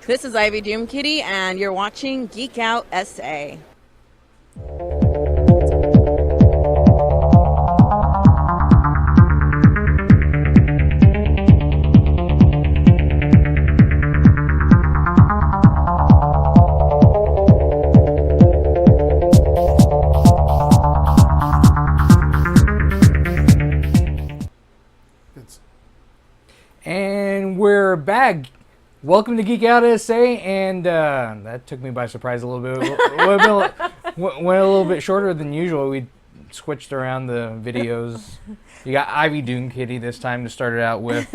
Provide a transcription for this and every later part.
This is Ivy Doom Kitty, and you're watching Geek Out SA. And we're back. Welcome to Geek Out SA, and that took me by surprise a little bit. Went a little bit shorter than usual. We switched around the videos. You got Ivy Doom Kitty this time to start it out with,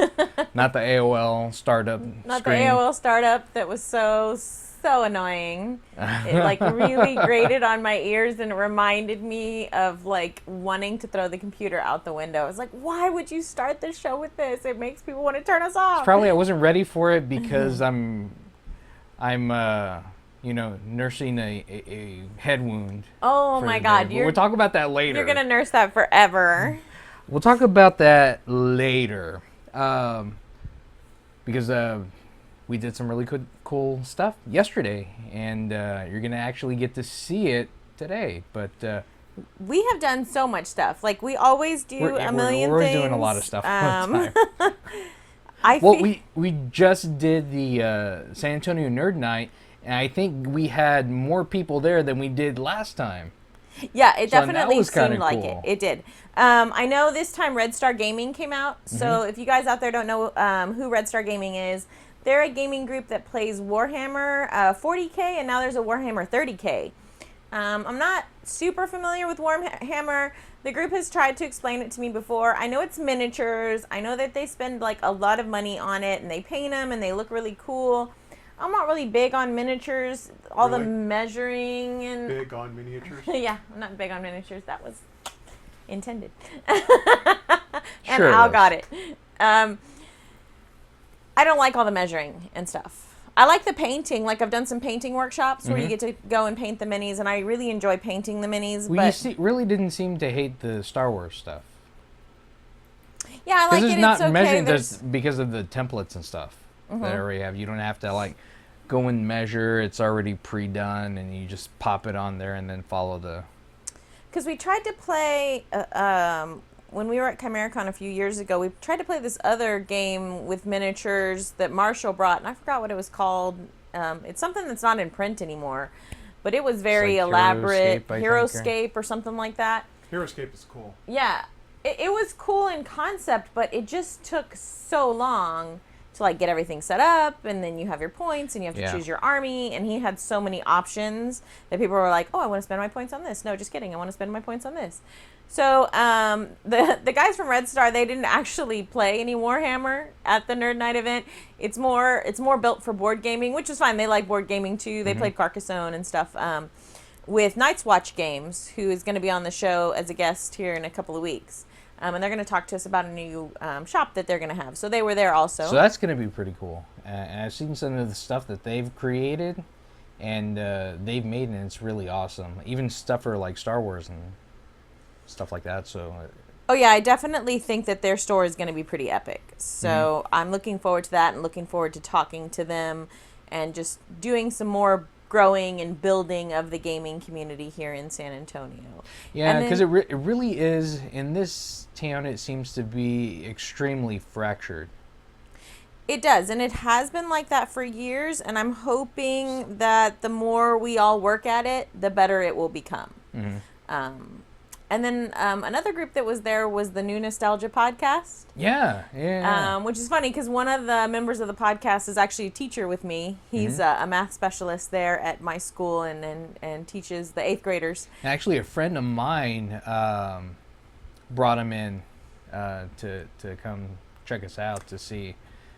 not the AOL startup. Not screen. the AOL startup that was so annoying. It really grated on my ears and it reminded me of wanting to throw the computer out the window. I was like, why would you start the show with this? It makes people want to turn us off. Probably I wasn't ready for it because I'm nursing a head wound. Oh my God. We'll talk about that later. You're going to nurse that forever. We'll talk about that later. Because we did some really cool stuff yesterday, and you're going to actually get to see it today. But we have done so much stuff. We always do a million we're things. We're doing a lot of stuff all the time. We just did the San Antonio Nerd Night, and I think we had more people there than we did last time. Yeah, it definitely seemed like cool. it. It did. I know this time Red Star Gaming came out. So if you guys out there don't know who Red Star Gaming is, they're a gaming group that plays Warhammer 40K, and now there's a Warhammer 30K. I'm not super familiar with Warhammer. The group has tried to explain it to me before. I know it's miniatures. I know that they spend a lot of money on it, and they paint them, and they look really cool. I'm not really big on miniatures, all the measuring and... Big on miniatures? Yeah, I'm not big on miniatures. That was intended. And Sure Al got it. I don't like all the measuring and stuff. I like the painting. I've done some painting workshops where you get to go and paint the minis, and I really enjoy painting the minis. Well, you really didn't seem to hate the Star Wars stuff. Yeah, I like it. It's not okay. measuring just because of the templates and stuff that I already have. You don't have to go and measure. It's already pre-done, and you just pop it on there and then follow the... Because we tried to play... when we were at ChimeraCon a few years ago, we tried to play this other game with miniatures that Marshall brought, and I forgot what it was called. It's something that's not in print anymore, but it was very elaborate. Heroescape or something like that. Heroescape is cool. Yeah. It was cool in concept, but it just took so long to get everything set up, and then you have your points, and you have to choose your army, and he had so many options that people were like, oh, I want to spend my points on this. No, just kidding. I want to spend my points on this. So the guys from Red Star, they didn't actually play any Warhammer at the Nerd Night event. It's more built for board gaming, which is fine. They like board gaming too. They played Carcassonne and stuff with Night's Watch Games, who is going to be on the show as a guest here in a couple of weeks. And they're going to talk to us about a new shop that they're going to have. So they were there also. So that's going to be pretty cool. And I've seen some of the stuff that they've created and they've made, and it's really awesome. Even stuff for Star Wars and stuff like that. So. Oh yeah, I definitely think that their store is going to be pretty epic. So I'm looking forward to that, and looking forward to talking to them and just doing some more growing and building of the gaming community here in San Antonio. Yeah, because it really is, in this town, it seems to be extremely fractured. It does, and it has been like that for years, and I'm hoping that the more we all work at it, the better it will become. And then another group that was there was the New Nostalgia Podcast. Yeah. Which is funny because one of the members of the podcast is actually a teacher with me. He's a math specialist there at my school and teaches the 8th graders. Actually, a friend of mine brought him in to come check us out to see.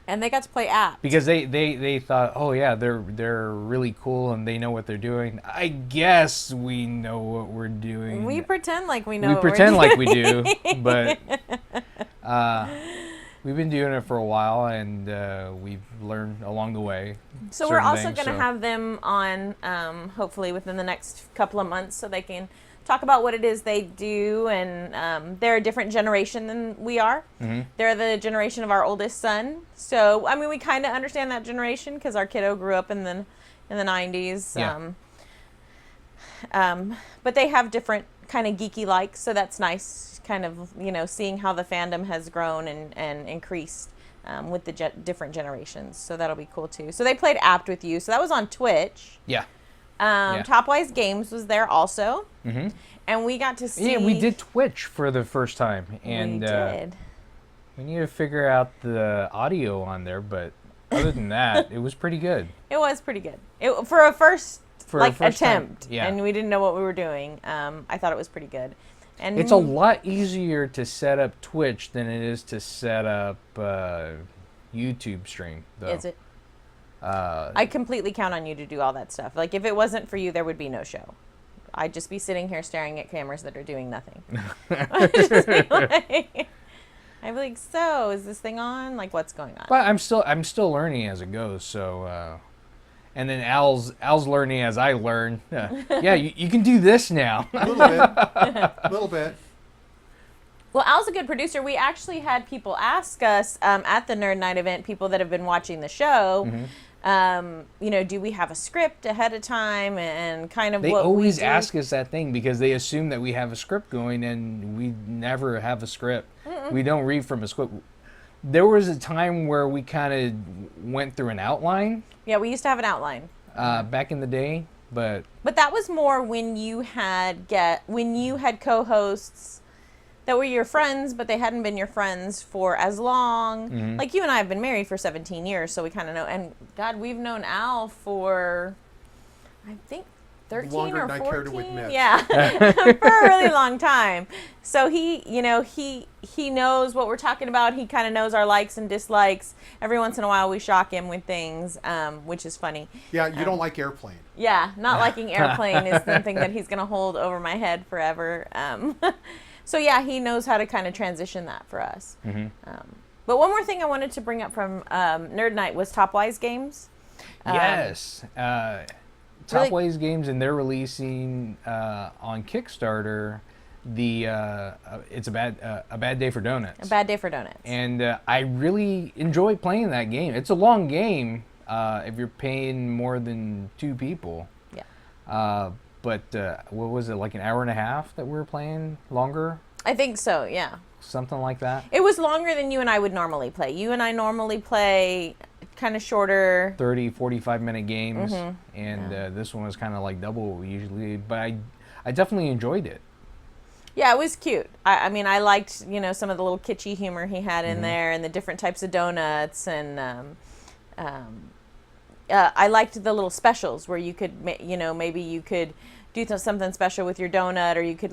And they got to play apps. Because they thought, oh yeah, they're really cool and they know what they're doing. I guess we know what we're doing. We pretend like we know. We pretend like we do, but we've been doing it for a while, and we've learned along the way. So we're also going to have them on, hopefully within the next couple of months, so they can talk about what it is they do, and they're a different generation than we are. They're the generation of our oldest son. So, I mean, we kind of understand that generation because our kiddo grew up in the 90s. Yeah. But they have different kind of geeky likes, so that's nice, kind of, seeing how the fandom has grown and increased with the different generations. So that'll be cool too. So they played Apt with you. So that was on Twitch. Yeah. Topwise Games was there also. And we got to see... Yeah, we did Twitch for the first time. And we did. We need to figure out the audio on there, but other than that, it was pretty good. It was pretty good. For a first... attempt, time, yeah. And we didn't know what we were doing. I thought it was pretty good. And it's a lot easier to set up Twitch than it is to set up YouTube stream, though. Is it? I completely count on you to do all that stuff. Like, if it wasn't for you, there would be no show. I'd just be sitting here staring at cameras that are doing nothing. I'd be like, so, is this thing on? Like, what's going on? But I'm still learning as it goes, so... And then Al's learning as I learn. Yeah, you can do this now. A little bit. A little bit. Well, Al's a good producer. We actually had people ask us at the Nerd Night event, people that have been watching the show, do we have a script ahead of time and kind of they what always we do? ask us that thing because they assume that we have a script going, and we never have a script. We don't read from a script. There was a time where we kind of went through an outline. Yeah, we used to have an outline. Back in the day, but that was more when you had co-hosts that were your friends, but they hadn't been your friends for as long. Like, you and I have been married for 17 years, so we kind of know. And God, we've known Al for, I think, 13 Longer or than 14. I care to admit. Yeah, for a really long time. So he knows what we're talking about. He kind of knows our likes and dislikes. Every once in a while, we shock him with things, which is funny. Yeah, you don't like airplane. Yeah, not liking airplane is something that he's going to hold over my head forever. So yeah, he knows how to kind of transition that for us. But one more thing I wanted to bring up from Nerd Night was Topwise Games. yes. Topwise Games, and they're releasing on Kickstarter it's a bad day for donuts. A bad day for donuts. And I really enjoy playing that game. It's a long game if you're paying more than 2 people. Yeah. But what was it, like an hour and a half that we were playing? Longer? I think so. Yeah. Something like that. It was longer than you and I would normally play. You and I normally play kind of shorter 30, 45-minute games, and this one was kind of like double what we usually, but I definitely enjoyed it. Yeah, it was cute. I mean, I liked, some of the little kitschy humor he had in there, and the different types of donuts, and I liked the little specials where you could, maybe you could do something special with your donut, or you could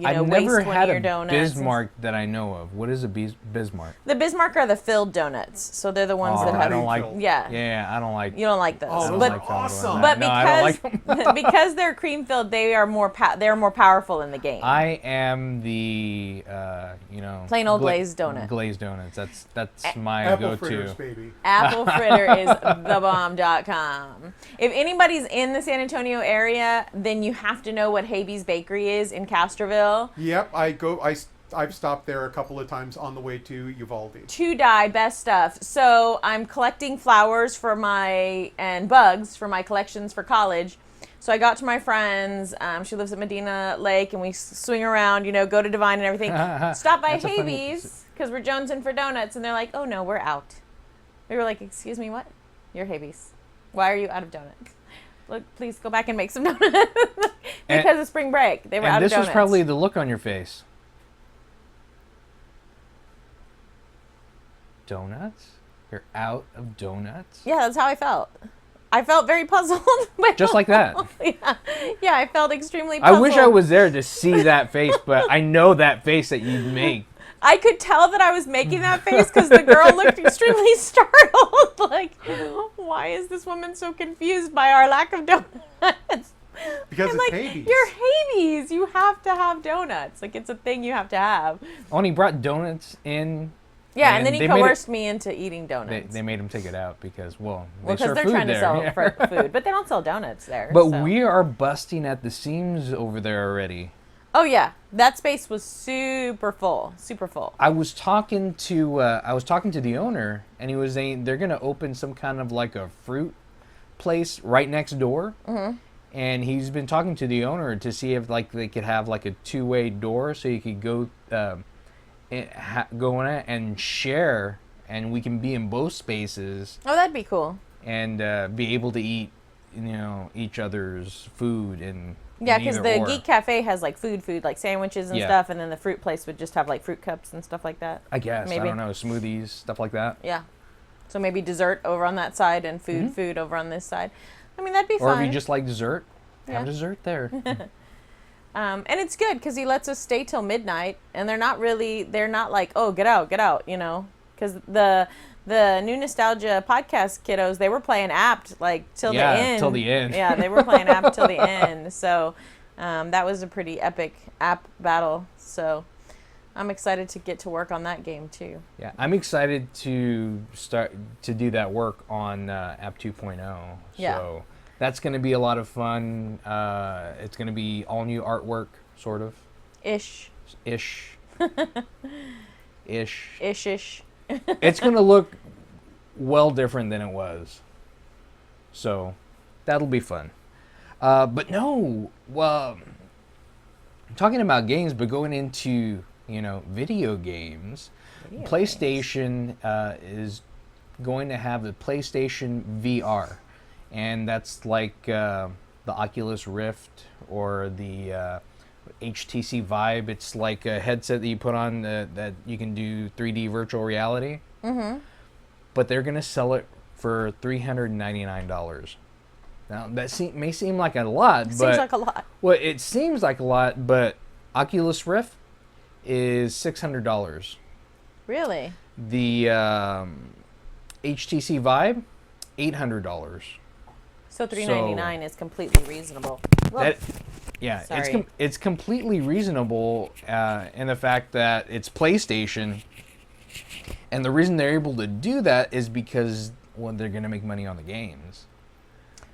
I've waste never one had of your a donuts. Bismarck that I know of. What is a Bismarck? The Bismarck are the filled donuts, so they're the ones that I have. don't like. Yeah. Yeah, I don't like. You don't like those. Oh, those but are awesome. but No, I don't because like them. because they're cream filled, they are more powerful in the game. I am the Plain old glazed donut. Glazed donuts. That's my Apple go-to. fritters, baby. Apple fritter is thebomb.com. If anybody's in the San Antonio area, then you have to know what Habee's Bakery is in Castroville. Yep, I've stopped there a couple of times on the way to Uvalde. To die, best stuff. So I'm collecting flowers and bugs for my collections for college. So I got to my friend's. She lives at Medina Lake, and we swing around, go to Divine and everything. Stop by Habee's because we're jonesing for donuts, and they're like, "Oh no, we're out." We were like, "Excuse me, what? You're Habee's. Why are you out of donuts? Look, please go back and make some donuts." Because of spring break, they were out of donuts. And this was probably the look on your face. Donuts? You're out of donuts? Yeah, that's how I felt. I felt very puzzled. Just like that. Yeah, I felt extremely puzzled. I wish I was there to see that face, but I know that face that you'd make. I could tell that I was making that face because the girl looked extremely startled. Like, why is this woman so confused by our lack of donuts? Because I'm it's like, Habee's. You're Habee's. You have to have donuts. Like, it's a thing you have to have. Oh, and he brought donuts in. Yeah, and then he they made coerced me into eating donuts. They made him take it out because, they because serve they're food trying there. to sell food, but they don't sell donuts there. But so. we are busting at the seams over there already. Oh yeah, that space was super full, super full. I was talking to the owner, and he was saying they're gonna open some kind of like a fruit place right next door. Mm-hmm. And he's been talking to the owner to see if like they could have like a two-way door so you could go go in it and share, and we can be in both spaces. Oh, that'd be cool. And be able to eat, each other's food and. Yeah, because the Geek Cafe has like food, like sandwiches and stuff, and then the fruit place would just have like fruit cups and stuff like that. I guess. Maybe. I don't know, smoothies, stuff like that. Yeah. So maybe dessert over on that side and food over on this side. I mean, that'd be fun. Or if you just like dessert, have dessert there. And it's good because he lets us stay till midnight, and they're not like, oh, get out, because the new Nostalgia podcast kiddos, they were playing Apt like till the end. Yeah, till the end. Yeah, they were playing Apt till the end. So that was a pretty epic Apt battle. So I'm excited to get to work on that game too. Yeah, I'm excited to start to do that work on App 2.0. Yeah. So that's going to be a lot of fun. It's going to be all new artwork, sort of. Ish. Ish. It's going to look well different than it was. So that'll be fun. But no, well, talking about games, but going into, video games, PlayStation is going to have the PlayStation VR. And that's like the Oculus Rift or the HTC Vive. It's like a headset that you put on that you can do 3D virtual reality. Mm-hmm. But they're going to sell it for $399. Now, that may seem like a lot. Seems like a lot. Well, it seems like a lot, but Oculus Rift is $600. Really? The HTC Vive, $800. So $399 is completely reasonable. It's completely reasonable in the fact that it's PlayStation, and the reason they're able to do that is because they're going to make money on the games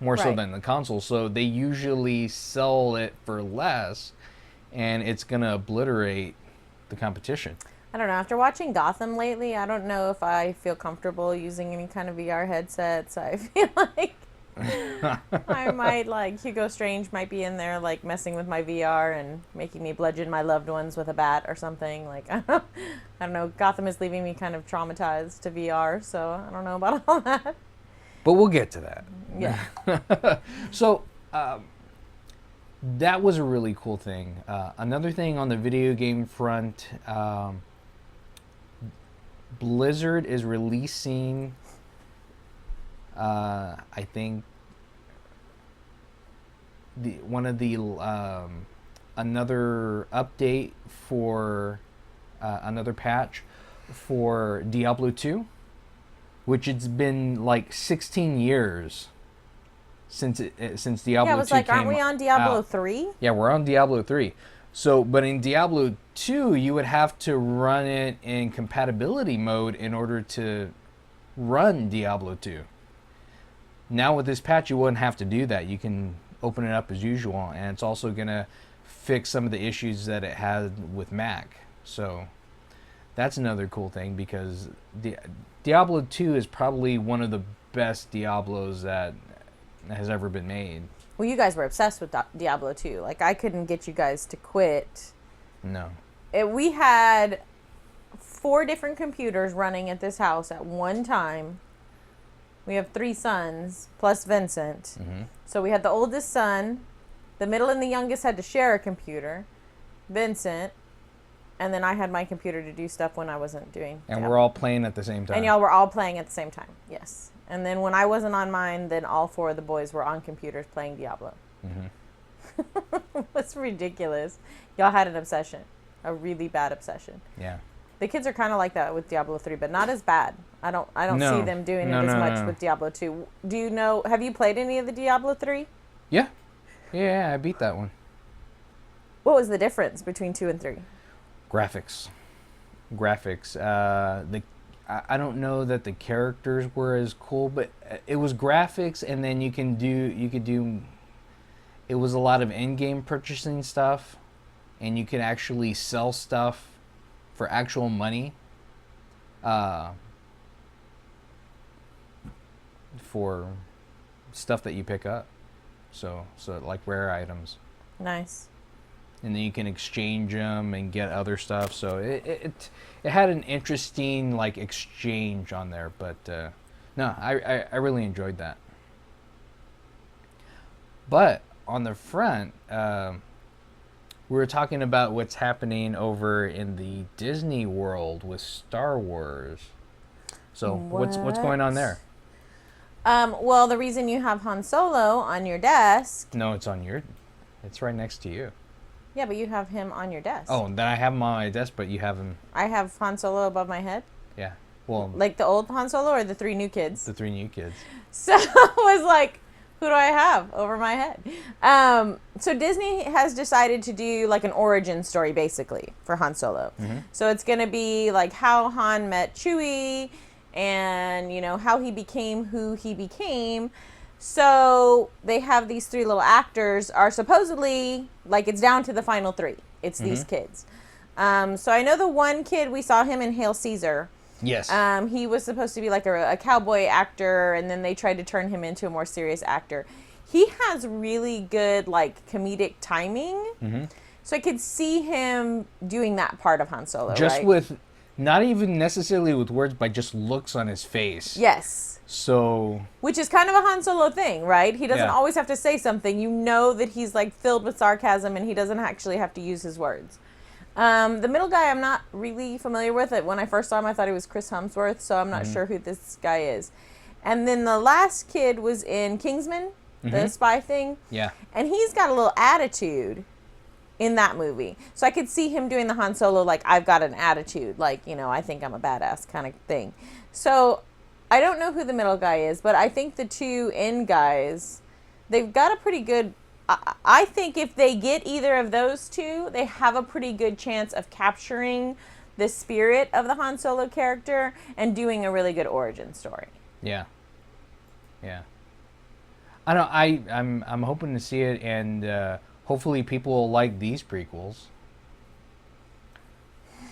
more so than the console. So they usually sell it for less, and it's going to obliterate the competition. I don't know. After watching Gotham lately, I don't know if I feel comfortable using any kind of VR headsets. I feel like I might, Hugo Strange might be in there, messing with my VR and making me bludgeon my loved ones with a bat or something. I don't know. Gotham is leaving me kind of traumatized to VR, so I don't know about all that. But we'll get to that. Yeah. So, that was a really cool thing. Another thing on the video game front, Blizzard is releasing... I think another update for another patch for Diablo 2, which it's been 16 years since Diablo 2 came out. Yeah, I was aren't we on Diablo 3? Yeah, we're on Diablo 3. So, but in Diablo 2, you would have to run it in compatibility mode in order to run Diablo 2. Now with this patch, you wouldn't have to do that. You can open it up as usual, and it's also going to fix some of the issues that it had with Mac. So that's another cool thing, because Diablo 2 is probably one of the best Diablos that has ever been made. Well, you guys were obsessed with Diablo 2. I couldn't get you guys to quit. No. We had 4 different computers running at this house at one time. We have 3 sons, plus Vincent. Mm-hmm. So we had the oldest son, the middle and the youngest had to share a computer, Vincent, and then I had my computer to do stuff when I wasn't doing And we're all playing at the same time. And y'all were all playing at the same time, yes. And then when I wasn't on mine, then all 4 of the boys were on computers playing Diablo. Mm-hmm. That's ridiculous. Y'all had an obsession, a really bad obsession. Yeah. The kids are kind of like that with Diablo 3, but not as bad. I don't see them doing it as much with Diablo 2. Do you know, have you played any of the Diablo 3? Yeah. Yeah, I beat that one. What was the difference between 2 and 3? Graphics. I don't know that the characters were as cool, but it was graphics, and then you could do it was a lot of in-game purchasing stuff. and you can actually sell stuff for actual money for stuff that you pick up. So like rare items. Nice. And then you can exchange them and get other stuff. So it had an interesting like exchange on there. But no, I really enjoyed that. But on the front, we were talking about what's happening over in the Disney world with Star Wars. So what's going on there? Well, the reason you have Han Solo on your desk. No, it's right next to you. Yeah, but you have him on your desk. Oh, then I have him on my desk, but you have him. I have Han Solo above my head. Yeah. Well, like the old Han Solo or the 3 new kids? The 3 new kids. So I was like, who do I have over my head? So Disney has decided to do like an origin story basically for Han Solo. Mm-hmm. So it's going to be like how Han met Chewie and, you know, how he became who he became. So they have these 3 little actors are supposedly like it's down to the final 3. It's these kids. So I know the one kid, we saw him in Hail Caesar. Yes. He was supposed to be like a cowboy actor, and then they tried to turn him into a more serious actor. He has really good like comedic timing. Mm-hmm. So I could see him doing that part of Han Solo. Just right? with, not even necessarily with words, but just looks on his face. Yes. So. Which is kind of a Han Solo thing, right? He doesn't always have to say something. You know that he's like filled with sarcasm, and he doesn't actually have to use his words. The middle guy I'm not really familiar with. When I first saw him, I thought he was Chris Hemsworth, so I'm not sure who this guy is. And then the last kid was in Kingsman, the spy thing. Yeah. And he's got a little attitude in that movie. So I could see him doing the Han Solo, like, I've got an attitude, like, you know, I think I'm a badass kind of thing. So I don't know who the middle guy is, but I think the 2 end guys, they've got a pretty good... I think if they get either of those 2, they have a pretty good chance of capturing the spirit of the Han Solo character and doing a really good origin story. Yeah. Yeah. I don't. I'm hoping to see it, and hopefully people will like these prequels.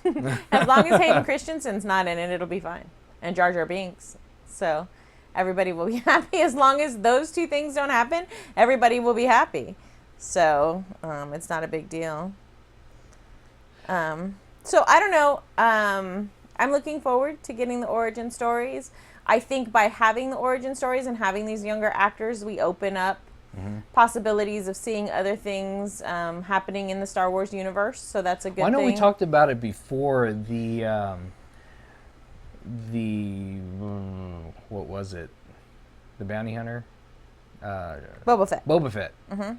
As long as Hayden Christensen's not in it, it'll be fine, and Jar Jar Binks. So. Everybody will be happy. As long as those 2 things don't happen, everybody will be happy. So it's not a big deal. So I don't know. I'm looking forward to getting the origin stories. I think by having the origin stories and having these younger actors, we open up possibilities of seeing other things happening in the Star Wars universe. So that's a good thing. I know we talked about it before. What was it? The bounty hunter? Boba Fett. Boba Fett. Mm-hmm.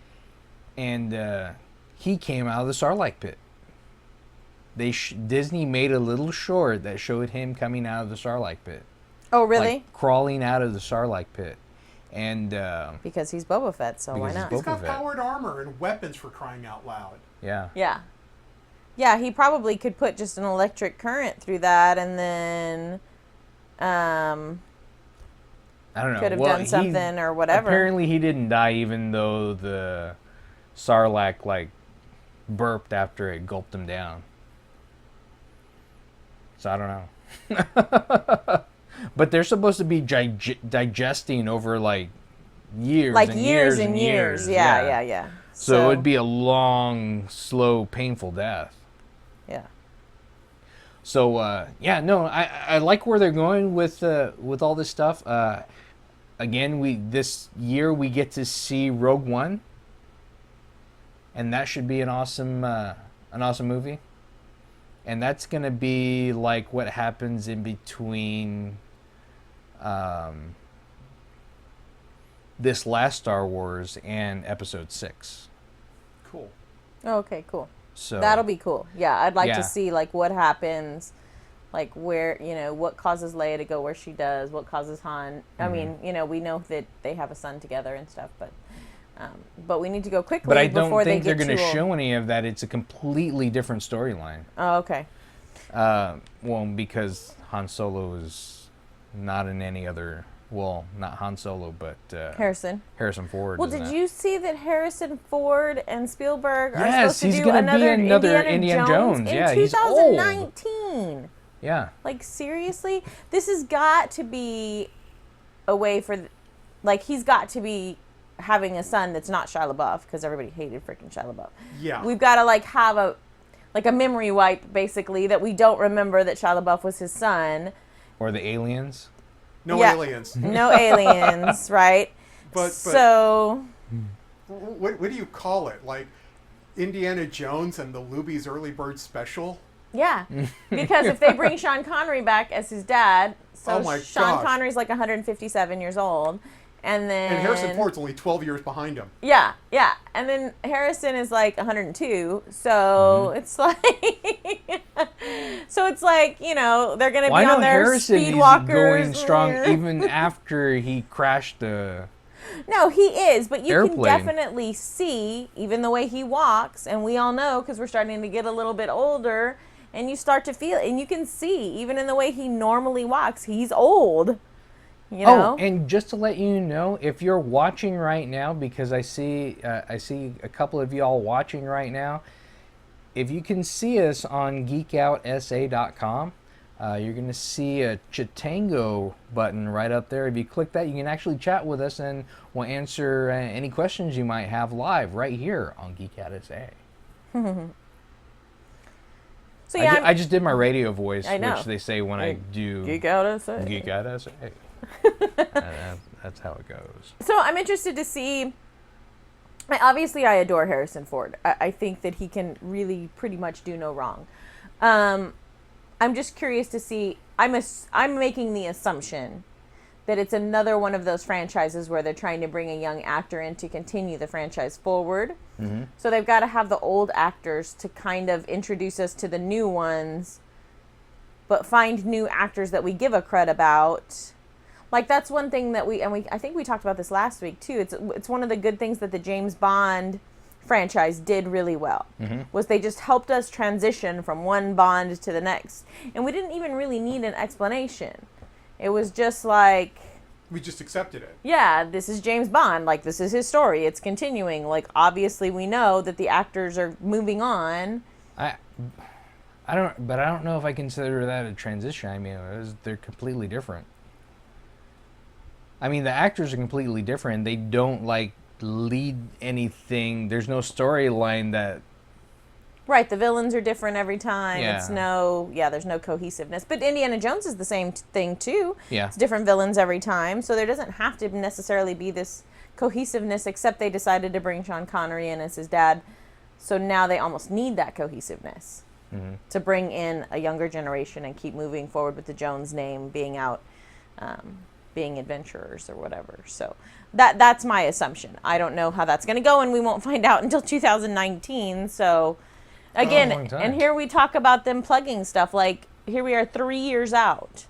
And he came out of the Sarlacc pit. Disney made a little short that showed him coming out of the Sarlacc pit. Oh, really? Like, crawling out of the Sarlacc pit. And because he's Boba Fett, so why not? He's got powered armor and weapons, for crying out loud. Yeah. Yeah. Yeah, he probably could put just an electric current through that, and then I don't know. Could have done something or whatever. Apparently he didn't die, even though the Sarlacc like burped after it gulped him down. So I don't know. But they're supposed to be digesting over like years, like and years and years. Yeah. So it would be a long, slow, painful death. Yeah. So I like where they're going with all this stuff. Again, this year we get to see Rogue One, and that should be an awesome movie. And that's gonna be like what happens in between this last Star Wars and Episode 6. Cool. Oh, okay, cool. So that'll be cool. Yeah, I'd like to see like what happens, like where, you know, what causes Leia to go where she does, what causes Han. I mean, you know, we know that they have a son together and stuff, but we need to go quickly. But I don't before think they they're get going to too show old. any of that. It's a completely different storyline. Oh, okay. Well, because Han Solo is not in any other Well, not Han Solo, but Harrison Ford. Well, is in did that. you see that Harrison Ford and Spielberg are Yes, supposed to he's do gonna be another Indiana Indiana Jones. in Yeah, he's old. 2019? Yeah. Like, seriously? This has got to be a way for... Like, he's got to be having a son that's not Shia LaBeouf, because everybody hated freaking Shia LaBeouf. Yeah. We've got to, like, have a memory wipe, basically, that we don't remember that Shia LaBeouf was his son. Or the aliens. No aliens. No aliens, right? But so... What do you call it? Like Indiana Jones and the Luby's Early Bird Special? Yeah, because if they bring Sean Connery back as his dad, so Oh my Sean gosh. Connery's like 157 years old, and then... And Harrison Ford's only 12 years behind him. Yeah, and then Harrison is like 102, so it's like... so it's like, you know, they're going to be on their Harrison speed is walkers. going strong even after he crashed the... No, he is, but you Airplane. can definitely see, even the way he walks, and we all know because we're starting to get a little bit older, and you start to feel it, and you can see, even in the way he normally walks, he's old. You know? Oh, and just to let you know, if you're watching right now, because I see a couple of y'all watching right now, if you can see us on geekoutsA.com, you're going to see a Chitango button right up there. If you click that, you can actually chat with us, and we'll answer any questions you might have live right here on Geek Out SA. So yeah, I just did my radio voice, I know. which they say when I do Geek Out SA. Geek Out SA. That's how it goes. So I'm interested to see. Obviously, I adore Harrison Ford. I think that he can really pretty much do no wrong. I'm just curious to see. I'm making the assumption that it's another one of those franchises where they're trying to bring a young actor in to continue the franchise forward. Mm-hmm. So they've got to have the old actors to kind of introduce us to the new ones, but find new actors that we give a cred about. Like, that's one thing that I think we talked about this last week too. It's one of the good things that the James Bond franchise did really well, was they just helped us transition from one Bond to the next. And we didn't even really need an explanation. It was just like... We just accepted it. Yeah, this is James Bond. Like, this is his story. It's continuing. Like, obviously we know that the actors are moving on. I don't know if I consider that a transition. I mean, they're completely different. I mean, the actors are completely different. They don't, like, lead anything. There's no storyline that... Right, the villains are different every time. Yeah. There's no cohesiveness. But Indiana Jones is the same thing, too. Yeah. It's different villains every time. So there doesn't have to necessarily be this cohesiveness, except they decided to bring Sean Connery in as his dad. So now they almost need that cohesiveness to bring in a younger generation and keep moving forward with the Jones name being out, being adventurers or whatever. So that's my assumption. I don't know how that's going to go, and we won't find out until 2019. So again, and here we talk about them plugging stuff. Like, here we are 3 years out,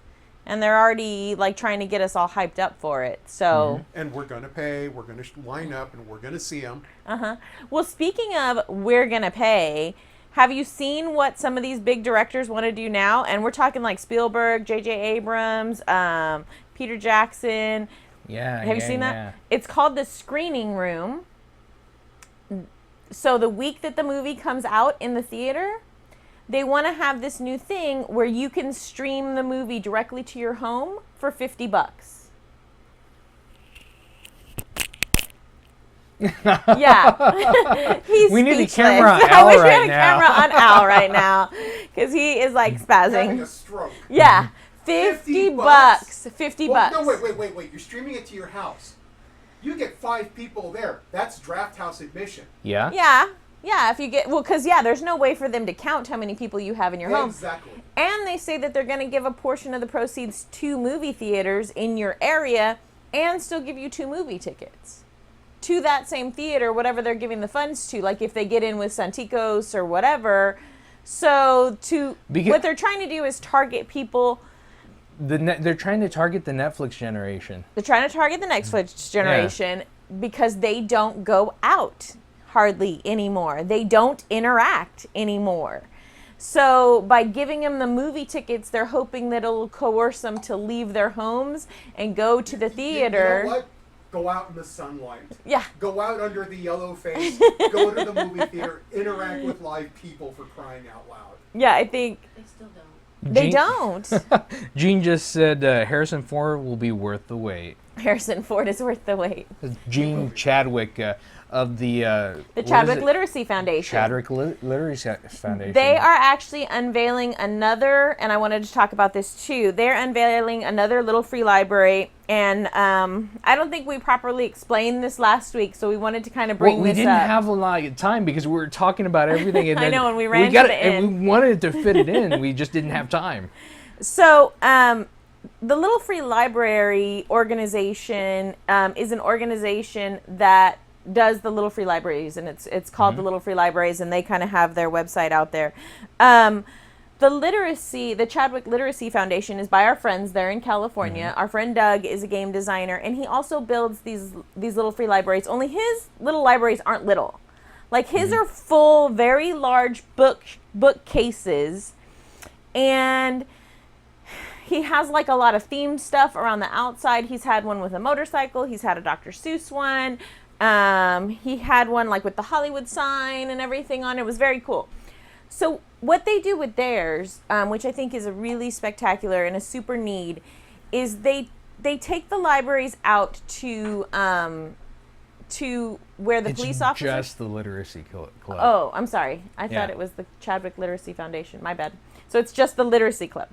and they're already like trying to get us all hyped up for it. So And we're going to pay, we're going to line up, and we're going to see them. Well, speaking of we're going to pay, have you seen what some of these big directors want to do now? And we're talking like Spielberg, J.J. Abrams, Peter Jackson. Yeah. Have you seen that? It's called the Screening Room. So the week that the movie comes out in the theater, they want to have this new thing where you can stream the movie directly to your home for $50. Yeah. He's We need a speechless. camera on I Al wish we right had a now. camera on Al right now, because he is like Having spazzing. a stroke. Yeah. $50. $50. Well, no, wait. You're streaming it to your house. You get 5 people there. That's draft house admission. Yeah? Yeah, if you get, because there's no way for them to count how many people you have in your home. Exactly. And they say that they're going to give a portion of the proceeds to movie theaters in your area and still give you 2 movie tickets to that same theater, whatever they're giving the funds to, like if they get in with Santikos or whatever. So what they're trying to do is target people. They're trying to target the Netflix generation. They're trying to target the Netflix generation because they don't go out hardly anymore. They don't interact anymore. So by giving them the movie tickets, they're hoping that it'll coerce them to leave their homes and go to the theater. You know what? Go out in the sunlight. Yeah. Go out under the yellow face. Go to the movie theater. Interact with live people, for crying out loud. Yeah, I think They still don't. they don't. Gene just said Harrison Ford will be worth the wait. Harrison Ford is worth the wait. Gene Chadwick of the Chadwick Literacy Foundation. Chadwick Literacy Foundation. They are actually unveiling another, and I wanted to talk about this too. They're unveiling another little free library, and I don't think we properly explained this last week, so we wanted to kind of bring we this didn't up. have a lot of time because we were talking about everything, and I then know, and we ran to got the it, and end. we wanted to fit it in. We just didn't have time. So, the Little Free Library organization is an organization that does the Little Free Libraries, and it's called the Little Free Libraries, and they kind of have their website out there. The Chadwick Literacy Foundation is by our friends there in California. Our friend Doug is a game designer, and he also builds these little free libraries. Only his little libraries aren't little. Like his are full, very large bookcases, and he has like a lot of themed stuff around the outside. He's had one with a motorcycle. He's had a Dr. Seuss one. He had one like with the Hollywood sign and everything on it. It was very cool. So what they do with theirs, which I think is a really spectacular and a super neat, is they take the libraries out to where the police officers. Just the literacy club. Oh, I'm sorry. I thought it was the Chadwick Literacy Foundation. My bad. So it's just the Literacy Club.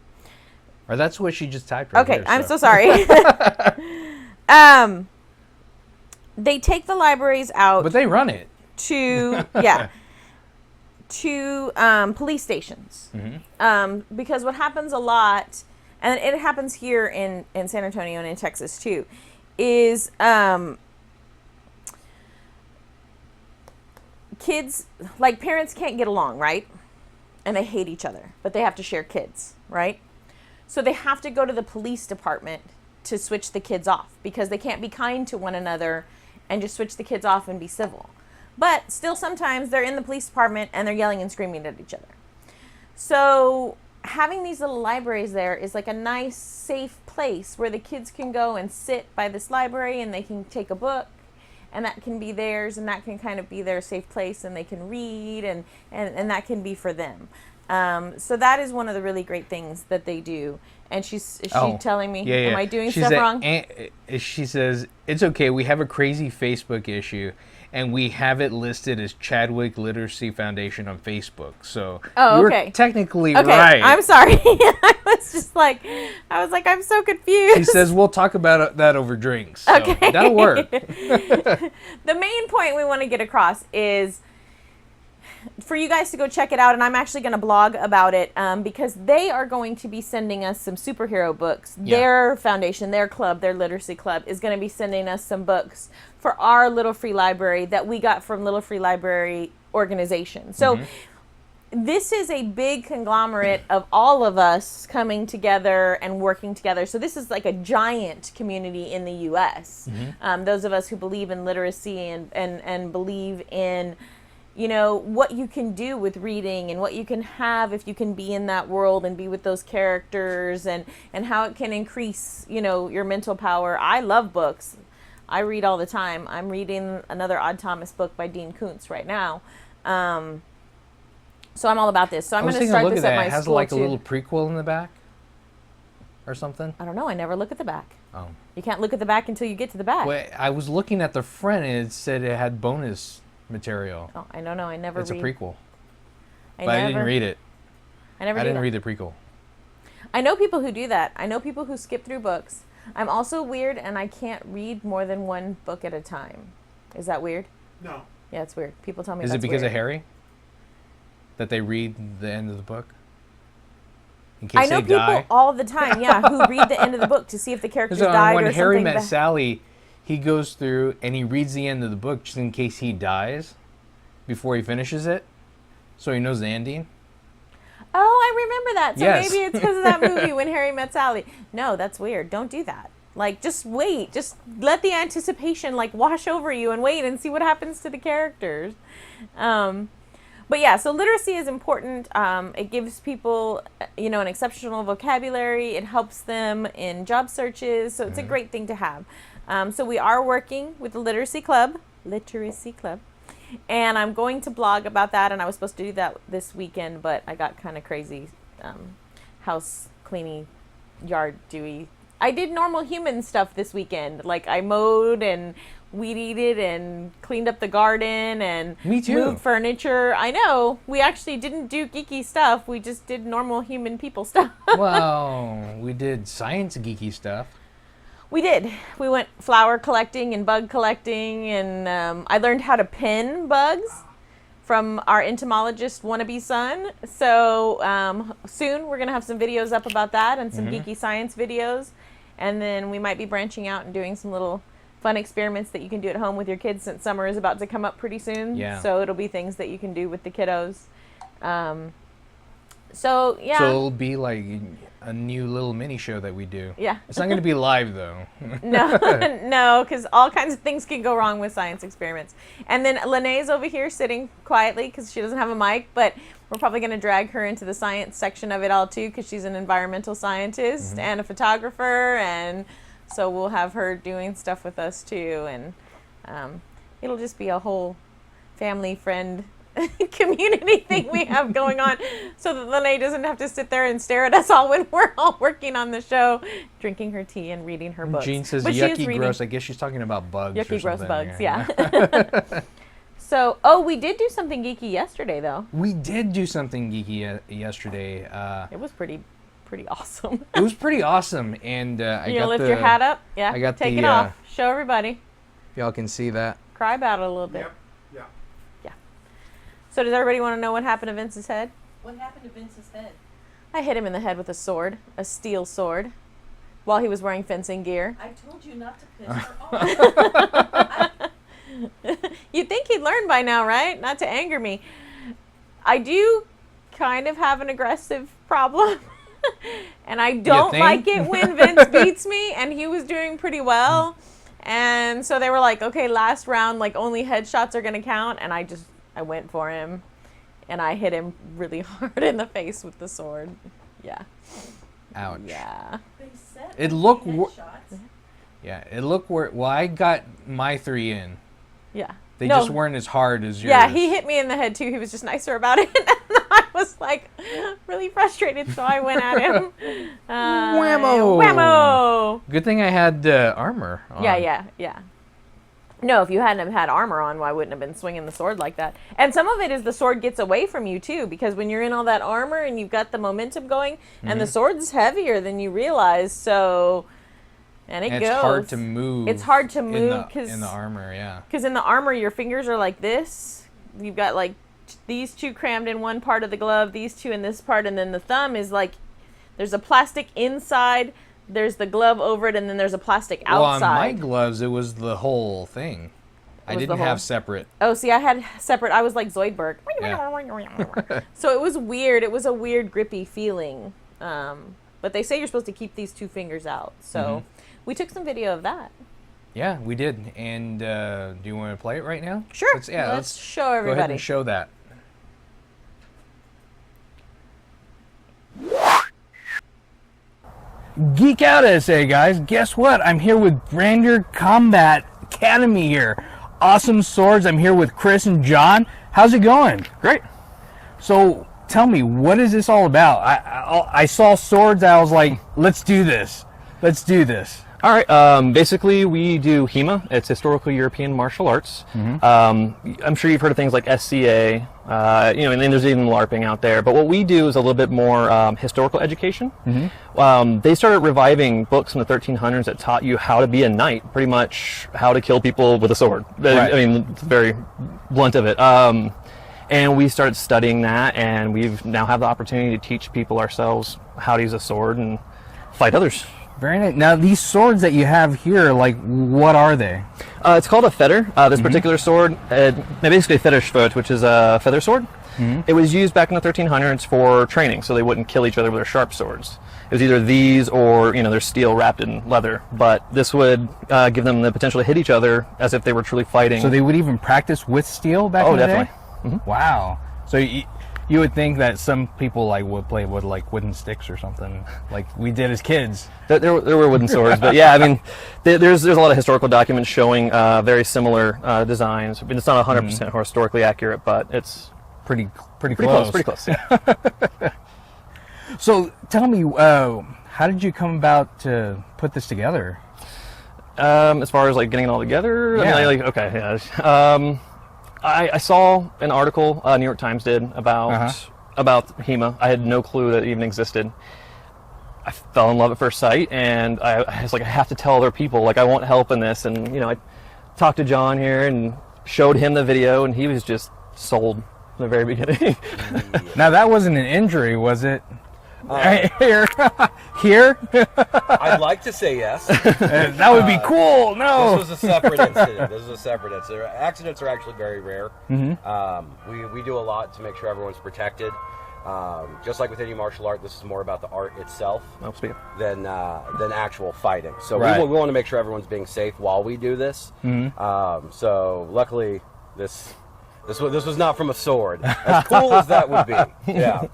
Or that's what she just typed right Okay, there, I'm so sorry. They take the libraries out But they run it. to police stations. Because what happens a lot, and it happens here in San Antonio and in Texas too, is kids, like parents can't get along, right? And they hate each other, but they have to share kids, right? So they have to go to the police department to switch the kids off because they can't be kind to one another and just switch the kids off and be civil. But still sometimes they're in the police department and they're yelling and screaming at each other. So having these little libraries there is like a nice, safe place where the kids can go and sit by this library and they can take a book, and that can be theirs, and that can kind of be their safe place, and they can read, and that can be for them. So that is one of the really great things that they do. And is she telling me, am I doing stuff wrong? She says, it's okay, we have a crazy Facebook issue, and we have it listed as Chadwick Literacy Foundation on Facebook. So you're technically right. I'm sorry. I was I'm so confused. She says, we'll talk about that over drinks. So okay. That'll work. The main point we want to get across is for you guys to go check it out, and I'm actually going to blog about it because they are going to be sending us some superhero books. Yeah. Their foundation, their club, their literacy club is going to be sending us some books for our Little Free Library that we got from Little Free Library organization. So this is a big conglomerate of all of us coming together and working together. So this is like a giant community in the U.S. Those of us who believe in literacy and believe in what you can do with reading and what you can have if you can be in that world and be with those characters and how it can increase, your mental power. I love books. I read all the time. I'm reading another Odd Thomas book by Dean Koontz right now. So I'm all about this. So I'm going to start this at my school. It has like a little prequel in the back or something? I don't know. I never look at the back. Oh. You can't look at the back until you get to the back. Well, I was looking at the front and it said it had bonus material. Oh, I don't know. I never read. It's a prequel. I didn't read it. I didn't read the prequel. I know people who do that. I know people who skip through books. I'm also weird, and I can't read more than one book at a time. Is that weird? No. Yeah, it's weird. People tell me Is that's it because weird. of Harry? That they read the end of the book? In case I know they people die? all the time, who read the end of the book to see if the characters died or something. When Harry met Sally, he goes through and he reads the end of the book just in case he dies before he finishes it, so he knows the ending. Oh, I remember that. So yes. Maybe it's because of that movie, When Harry Met Sally. No, that's weird. Don't do that. Like, just wait. Just let the anticipation, wash over you and wait and see what happens to the characters. But yeah, so literacy is important. It gives people, an exceptional vocabulary. It helps them in job searches. So it's a great thing to have. So we are working with the Literacy Club. And I'm going to blog about that. And I was supposed to do that this weekend, but I got kind of crazy house cleaning, yard doey. I did normal human stuff this weekend. Like I mowed and weed-eated and cleaned up the garden and Me too. moved furniture. I know. We actually didn't do geeky stuff. We just did normal human people stuff. Well, we did science geeky stuff. We did. We went flower collecting and bug collecting, and I learned how to pin bugs from our entomologist wannabe son. So soon we're going to have some videos up about that and some geeky science videos. And then we might be branching out and doing some little fun experiments that you can do at home with your kids since summer is about to come up pretty soon. Yeah. So it'll be things that you can do with the kiddos. So, yeah. So it'll be like a new little mini show that we do. Yeah. It's not going to be live, though. No, because all kinds of things can go wrong with science experiments. And then Lene's over here sitting quietly because she doesn't have a mic, but we're probably going to drag her into the science section of it all, too, because she's an environmental scientist and a photographer, and so we'll have her doing stuff with us, too, and it'll just be a whole family friend community thing we have going on so that Lene doesn't have to sit there and stare at us all when we're all working on the show, drinking her tea and reading her books. Jean says But she is yucky, reading gross. I guess she's talking about bugs or yucky, gross something. bugs, yeah. So, we did do something geeky yesterday, though. We did do something geeky yesterday. It was pretty awesome. It was pretty awesome, and I You got lift your hat up? Yeah, I got take the, it off. Show everybody. If y'all can see that. Cry about it a little bit. Yep. Yeah. So does everybody want to know what happened to Vince's head? What happened to Vince's head? I hit him in the head with a sword, a steel sword, while he was wearing fencing gear. I told you not to piss her off. You'd think he'd learn by now, right? Not to anger me. I do kind of have an aggressive problem. And I don't like it when Vince beats me, and he was doing pretty well. And so they were like, okay, last round, like only headshots are going to count. And I went for him, and I hit him really hard in the face with the sword. Yeah. Ouch. Yeah. They said It looked headshots. Yeah, it looked well, I got my 3 in. Yeah. They No. just weren't as hard as yours. Yeah, he hit me in the head too. He was just nicer about it. And I was like really frustrated, so I went at him. Whammo! Whammo! Good thing I had armor on. Yeah. No, if you hadn't have had armor on, I wouldn't have been swinging the sword like that. And some of it is the sword gets away from you too, because when you're in all that armor and you've got the momentum going, and the sword's heavier than you realize, so... And it And goes. it's hard to move. It's hard to move in the armor, yeah. because in the armor, your fingers are like this. You've got like these two crammed in one part of the glove, these two in this part, and then the thumb is like there's a plastic inside, there's the glove over it, and then there's a plastic outside. Well, on my gloves, it was the whole thing. I was the didn't whole- have separate. Oh, see, I had separate. I was like Zoidberg. Yeah. So it was weird. It was a weird grippy feeling. But they say you're supposed to keep these two fingers out. So we took some video of that. Yeah, we did. And do you want to play it right now? Sure. Let's show go everybody. ahead and show that. Geek out SA, guys. Guess what? I'm here with Brandr Combat Academy here. Awesome swords. I'm here with Chris and John. How's it going? Great. So tell me, what is this all about? I saw swords. I was like, let's do this. Let's do this. All right. Basically, we do HEMA. It's historical European martial arts. I'm sure you've heard of things like SCA, and then there's even LARPing out there. But what we do is a little bit more historical education. They started reviving books in the 1300s that taught you how to be a knight, pretty much how to kill people with a sword. Right. I mean, it's very blunt of it. And we started studying that, and we've now have the opportunity to teach people ourselves how to use a sword and fight others. Very nice. Now, these swords that you have here, like, what are they? It's called a feather. This particular sword, basically a fetterschwert, which is a feather sword. It was used back in the 1300s for training, so they wouldn't kill each other with their sharp swords. It was either these or, there's steel wrapped in leather. But this would give them the potential to hit each other as if they were truly fighting. So they would even practice with steel back in the day? definitely. Wow. So you would think that some people like would play with like wooden sticks or something, like we did as kids. There were wooden swords, but yeah, I mean, there's a lot of historical documents showing very similar designs. I mean, it's not 100% historically accurate, but it's Pretty pretty close. close. Pretty close. Yeah. So tell me, how did you come about to put this together? As far as like getting it all together, Yeah. I mean, like, okay, yeah. I saw an article New York Times did about HEMA. I had no clue that it even existed. I fell in love at first sight, and I was like, I have to tell other people. Like, I want help in this, and I talked to John here and showed him the video, and he was just sold from the very beginning. Now that wasn't an injury, was it? Here, here. I'd like to say yes. That would be cool. No. This was a separate incident. Accidents are actually very rare. We do a lot to make sure everyone's protected. Just like with any martial art, this is more about the art itself than actual fighting. So Right. we want to make sure everyone's being safe while we do this. So luckily, this was not from a sword. As cool as that would be. Yeah.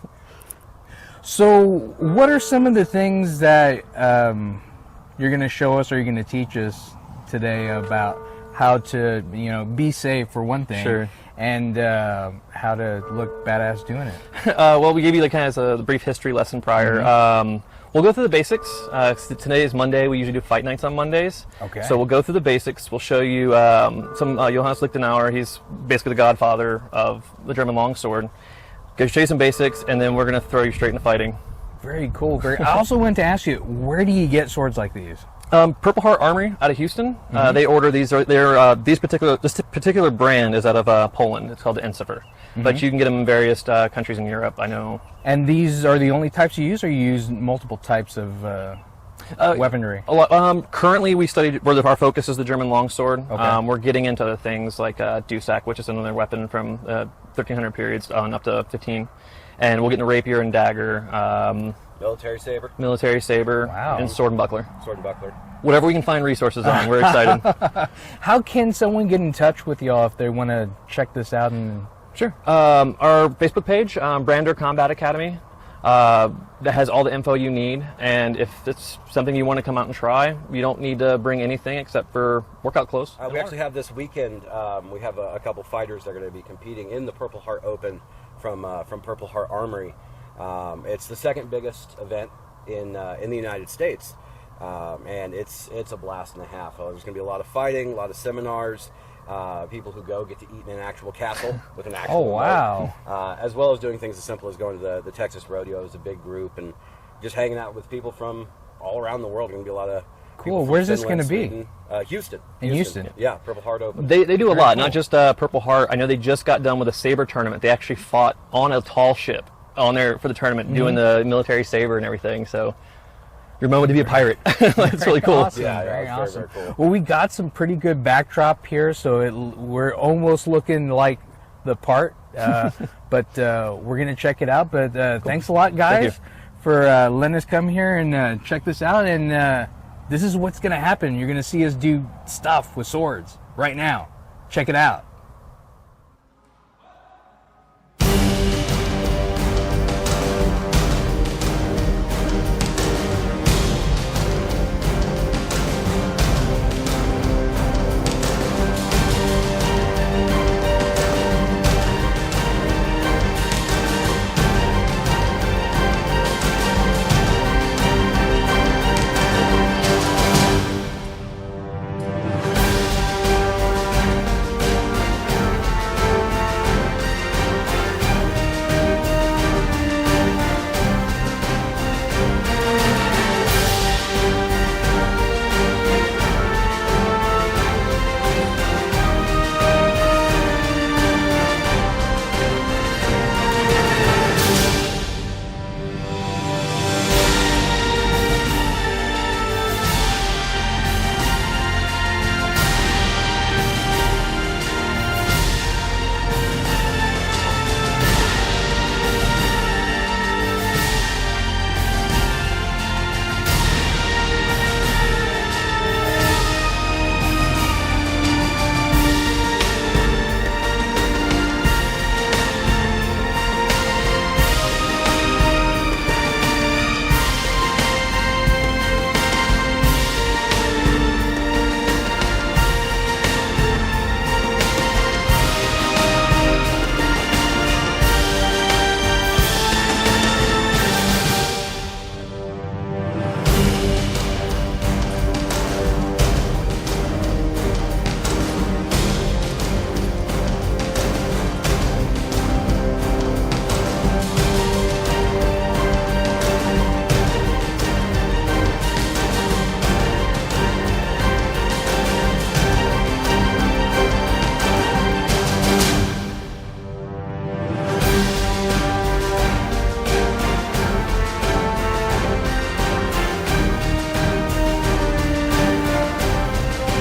So, what are some of the things that you're going to show us, or you're going to teach us today about how to, be safe for one thing, Sure. and how to look badass doing it? Well, we gave you kind of a brief history lesson prior. We'll go through the basics. Today is Monday. We usually do fight nights on Mondays. Okay. So we'll go through the basics. We'll show you some Johannes Lichtenauer. He's basically the godfather of the German longsword. Go show you some basics, and then we're going to throw you straight into fighting. Very cool. I also wanted to ask you, where do you get swords like these? Purple Heart Armory out of Houston. They order these. This particular brand is out of Poland. It's called the Ensifer. But you can get them in various countries in Europe. I know. And these are the only types you use, or you use multiple types of weaponry? Currently, we studied where our focus is the German longsword. Okay. We're getting into other things like Dusak, which is another weapon from 1300 periods on up to 15, and we'll get into rapier and dagger, Military saber. Wow. and sword and buckler. Sword and buckler. Whatever we can find resources on, we're excited. How can someone get in touch with y'all if they want to check this out? And Sure. Our Facebook page, Brandr Combat Academy, that has all the info you need. And if it's something you want to come out and try, you don't need to bring anything except for workout clothes. We actually have this weekend. We have a couple fighters that are going to be competing in the Purple Heart Open from Purple Heart Armory. It's the second biggest event in the United States, and it's a blast and a half. There's going to be a lot of fighting, a lot of seminars. People who go get to eat in an actual castle with an actual wow. as well as doing things as simple as going to the Texas Rodeo as a big group and just hanging out with people from all around the world. There's going to be a lot of Cool. people from Where's this Finland, gonna be? Sweden. Houston. In Houston. Yeah, Purple Heart Open. They do a Very lot, cool. not just Purple Heart. I know they just got done with a saber tournament. They actually fought on a tall ship on there for the tournament, doing the military saber and everything. So your moment to be a pirate. It's really cool. Awesome. Yeah, Very it's awesome. very cool. Well, we got some pretty good backdrop here, so we're almost looking like the part. But we're gonna check it out. But thanks a lot, guys, Thank for letting us come here and check this out. And this is what's gonna happen. You're gonna see us do stuff with swords right now. Check it out.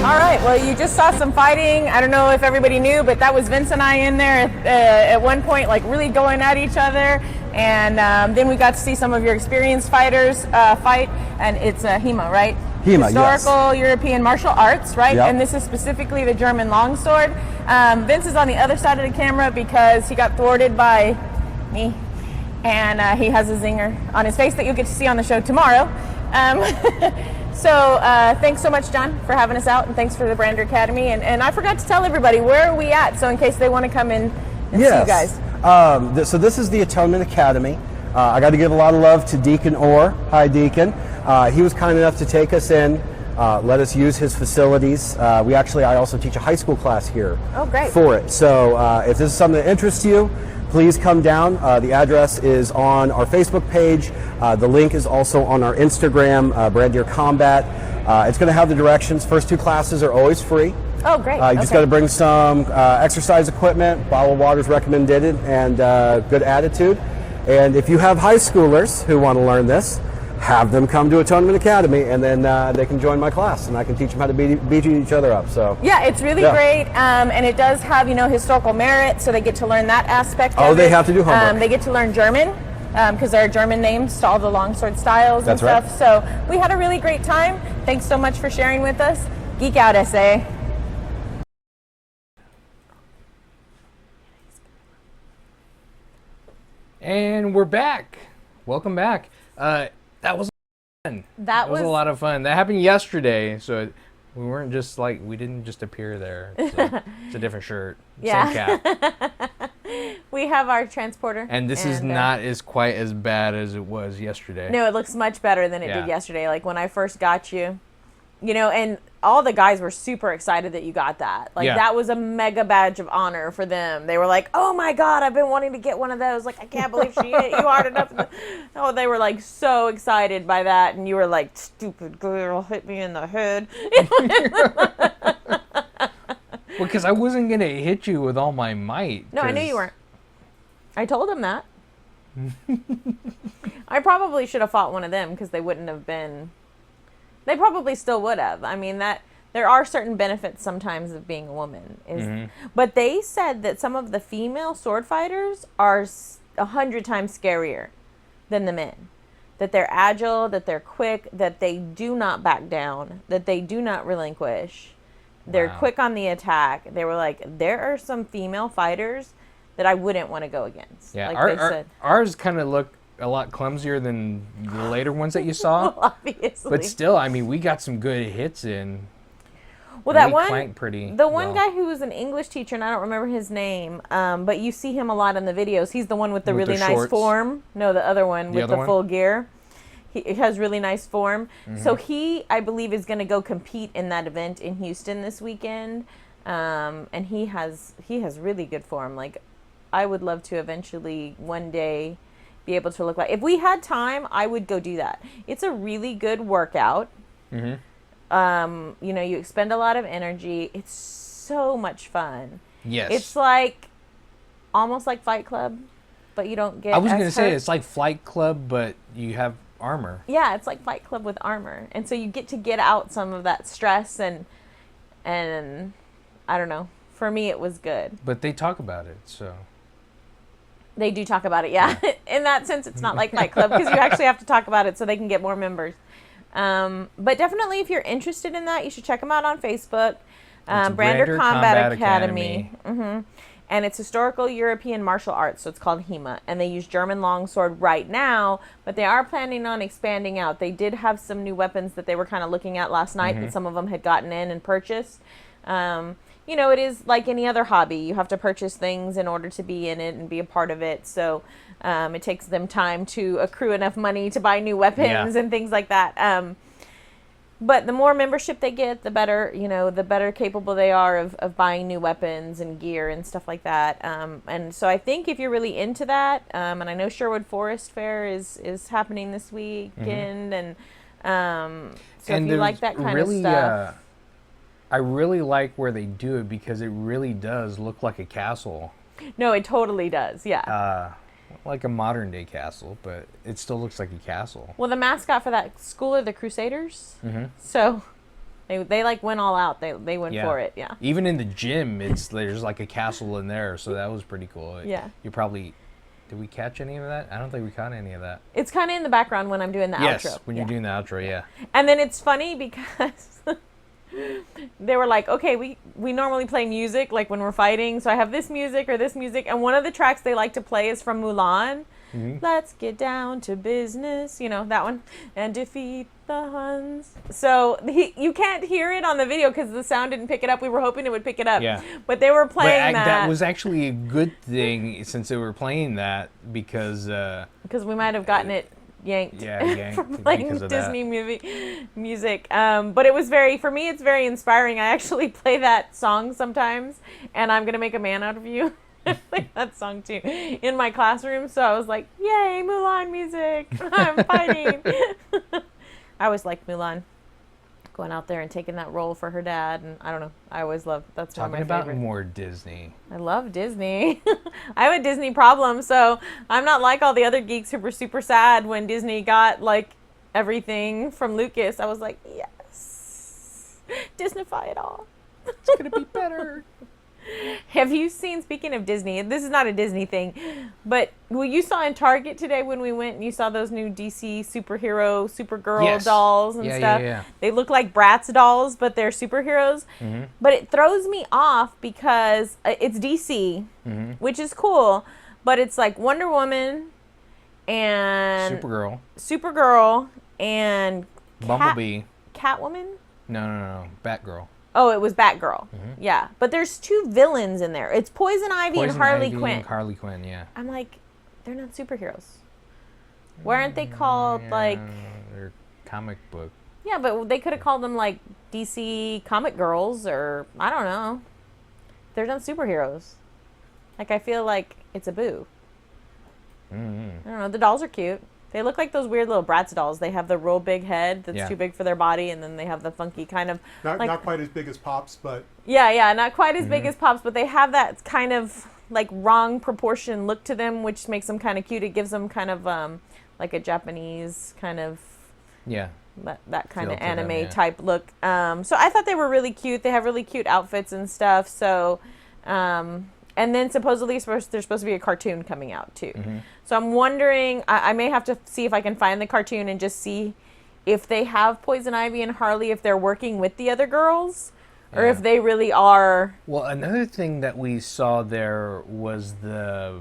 All right, well, you just saw some fighting. I don't know if everybody knew, but that was Vince and I in there at one point, like really going at each other. And then we got to see some of your experienced fighters fight, and it's HEMA, right? HEMA, Historical European Martial Arts, right? Yep. And this is specifically the German longsword. Vince is on the other side of the camera because he got thwarted by me, and he has a zinger on his face that you'll get to see on the show tomorrow. So thanks so much, John, for having us out, and thanks for the Brandr Academy. And I forgot to tell everybody, where are we at? So in case they want to come in and see you guys. So this is the Atonement Academy. I got to give a lot of love to Deacon Orr. Hi, Deacon. He was kind enough to take us in, let us use his facilities. I also teach a high school class here. Oh, great. For it. So if this is something that interests you, please come down. The address is on our Facebook page. The link is also on our Instagram, Brandr Combat. It's going to have the directions. First 2 classes are always free. Oh, great. You just got to bring some exercise equipment, bottle of water is recommended, and good attitude. And if you have high schoolers who want to learn this, have them come to Atonement Academy, and then they can join my class, and I can teach them how to beat each other up. So yeah, it's really great, and it does have historical merit, so they get to learn that aspect. Oh, of they it. have to do homework. They get to learn German because there are German names to all the longsword styles That's and stuff. right. So we had a really great time. Thanks so much for sharing with us. Geek out, SA. And we're back. Welcome back. That was fun. That was a lot of fun. That happened yesterday, so we weren't just we didn't just appear there. It's a different shirt. Yeah. Same cap. We have our transporter. And this is not as quite as bad as it was yesterday. No, it looks much better than it Yeah. did yesterday. Like when I first got you, and all the guys were super excited that you got that. Like that was a mega badge of honor for them. They were like, "Oh my God, I've been wanting to get one of those. Like, I can't believe she hit you hard enough." Oh, they were like so excited by that, and you were like, "Stupid girl, hit me in the head." Well, because I wasn't gonna hit you with all my might. No, I knew you weren't. I told him that. I probably should have fought one of them because they wouldn't have been. They probably still would have. I mean, that there are certain benefits sometimes of being a woman. But they said that some of the female sword fighters are 100 times scarier than the men. That they're agile, that they're quick, that they do not back down, that they do not relinquish. They're quick on the attack. They were like, there are some female fighters that I wouldn't want to go against. Yeah, Like ours kind of look a lot clumsier than the later ones that you saw. Obviously. But still, I mean, we got some good hits in. Well, that one, the one guy who was an English teacher, and I don't remember his name, but you see him a lot in the videos. He's the one with the really nice shorts. form. No, the other one with the full gear. He has really nice form. So he, I believe, is going to go compete in that event in Houston this weekend. And he has really good form. Like, I would love to eventually one day be able to look like. If we had time, I would go do that. It's a really good workout. You expend a lot of energy. It's so much fun. Yes. It's like almost like Fight Club, but you don't get. I was going to say hurt. it's like Flight Club, but you have armor. Yeah, it's like Fight Club with armor, and so you get to get out some of that stress and I don't know. For me, it was good. But they talk about it, so. They do talk about it, yeah. In that sense, it's not like Fight Club because you actually have to talk about it so they can get more members. But definitely, if you're interested in that, you should check them out on Facebook. Brandr Combat Academy. And it's historical European martial arts, so it's called HEMA. And they use German longsword right now, but they are planning on expanding out. They did have some new weapons that they were kind of looking at last night that some of them had gotten in and purchased. It is like any other hobby. You have to purchase things in order to be in it and be a part of it. So it takes them time to accrue enough money to buy new weapons and things like that. But the more membership they get, the better, the better capable they are of buying new weapons and gear and stuff like that. And so I think if you're really into that, and I know Sherwood Forest Fair is happening this weekend, and so if you like that kind of stuff. I really like where they do it because it really does look like a castle. No, it totally does, yeah. Like a modern day castle, but it still looks like a castle. Well, the mascot for that school are the Crusaders. So They like went all out. They went for it. Yeah. Even in the gym, there's like a castle in there, so that was pretty cool. Yeah. You probably did we catch any of that? I don't think we caught any of that. It's kind of in the background when I'm doing the outro. Yes, when you're doing the outro, yeah. And then it's funny because they were like, okay, we normally play music like when we're fighting, so I have this music or this music, and one of the tracks they like to play is from Mulan. Let's get down to business, you know, that one, and defeat the Huns. So you can't hear it on the video because the sound didn't pick it up. We were hoping it would pick it up. Yeah. But they were playing that. That was actually a good thing since they were playing that because we might have gotten it yanked, from playing Disney music. But it was for me, it's very inspiring. I actually play that song sometimes, and I'm going to make a man out of you. Like that song too in my classroom, so I was like, yay, Mulan music. I'm fighting. I always liked Mulan going out there and taking that role for her dad, and I don't know, I always loved that's talking one of my about favorite. more Disney. I love Disney. I have a Disney problem, so I'm not like all the other geeks who were super sad when Disney got like everything from Lucas. I was like, yes, Disneyfy it all. It's gonna be better. Have you seen, speaking of Disney, this is not a Disney thing, but you saw in Target today when we went and you saw those new DC superhero, Supergirl dolls and stuff? Yeah. They look like Bratz dolls, but they're superheroes. But it throws me off because it's DC, which is cool, but it's like Wonder Woman and Supergirl and Bumblebee. Catwoman? No. Batgirl. Oh, it was Batgirl. Yeah. But there's two villains in there. It's Poison Ivy and Harley Quinn. Harley Quinn, yeah. I'm like, they're not superheroes. Why aren't they called like... They're comic book. Yeah, but they could have called them like DC Comic Girls or, I don't know. They're not superheroes. Like, I feel like it's a boo. I don't know. The dolls are cute. They look like those weird little Bratz dolls. They have the real big head that's too big for their body, and then they have the funky kind of... Not quite as big as Pops, but... Yeah, not quite as big as Pops, but they have that kind of, like, wrong proportion look to them, which makes them kind of cute. It gives them kind of, like a Japanese kind of... Yeah. That kind of Feel to anime them, type look. So I thought they were really cute. They have really cute outfits and stuff, so... and then supposedly there's supposed to be a cartoon coming out too. So I'm wondering, I may have to see if I can find the cartoon and just see if they have Poison Ivy and Harley, if they're working with the other girls, or if they really are. Well, another thing that we saw there was the